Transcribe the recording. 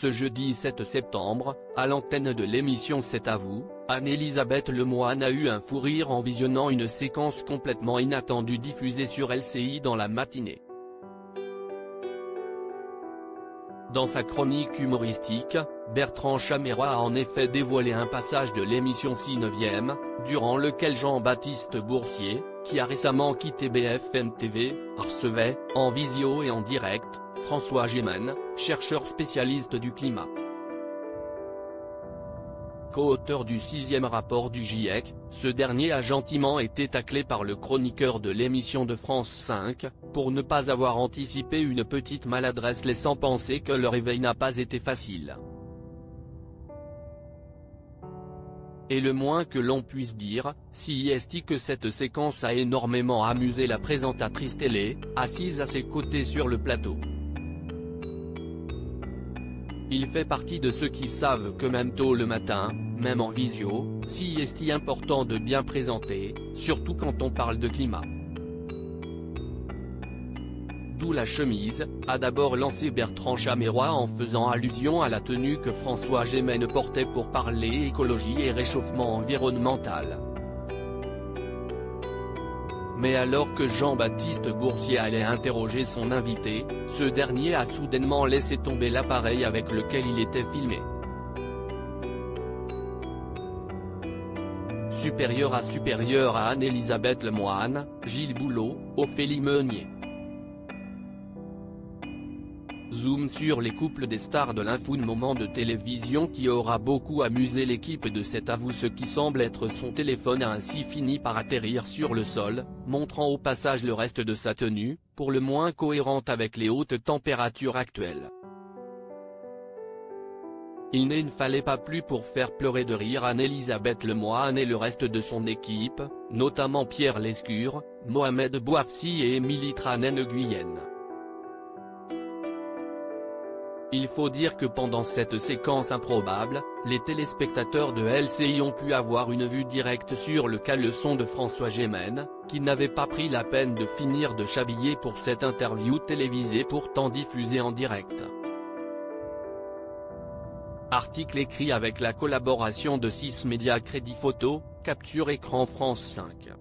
ce jeudi 7 septembre, à l'antenne de l'émission C'est à vous, Anne-Elisabeth Lemoine a eu un fou rire en visionnant une séquence complètement inattendue diffusée sur LCI dans la matinée. Dans sa chronique humoristique, Bertrand Chameroy a en effet dévoilé un passage de l'émission 6/9, durant lequel Jean-Baptiste Boursier, qui a récemment quitté BFM TV, recevait, en visio et en direct, François Gémen, chercheur spécialiste du climat. Co-auteur du 6e rapport du GIEC, ce dernier a gentiment été taclé par le chroniqueur de l'émission de France 5, pour ne pas avoir anticipé une petite maladresse laissant penser que le réveil n'a pas été facile. Et le moins que l'on puisse dire, si est que cette séquence a énormément amusé la présentatrice télé, assise à ses côtés sur le plateau. Il fait partie de ceux qui savent que même tôt le matin, même en visio, si est important de bien présenter, surtout quand on parle de climat. D'où la chemise, a d'abord lancé Bertrand Chameroy en faisant allusion à la tenue que François Gémen portait pour parler écologie et réchauffement environnemental. Mais alors que Jean-Baptiste Boursier allait interroger son invité, ce dernier a soudainement laissé tomber l'appareil avec lequel il était filmé. Supérieur à Anne-Elisabeth Lemoine, Gilles Boulot, Ophélie Meunier. Zoom sur les couples des stars de l'infomoment de télévision qui aura beaucoup amusé l'équipe de C'est à vous. Ce qui semble être son téléphone a ainsi fini par atterrir sur le sol, montrant au passage le reste de sa tenue, pour le moins cohérente avec les hautes températures actuelles. Il ne fallait pas plus pour faire pleurer de rire Anne-Elisabeth Lemoine et le reste de son équipe, notamment Pierre Lescure, Mohamed Bouafsi et Émilie Tranen-Guyenne. Il faut dire que pendant cette séquence improbable, les téléspectateurs de LCI ont pu avoir une vue directe sur le caleçon de François Gémen, qui n'avait pas pris la peine de finir de s'habiller pour cette interview télévisée pourtant diffusée en direct. Article écrit avec la collaboration de 6 médias Crédit Photo, Capture Écran France 5.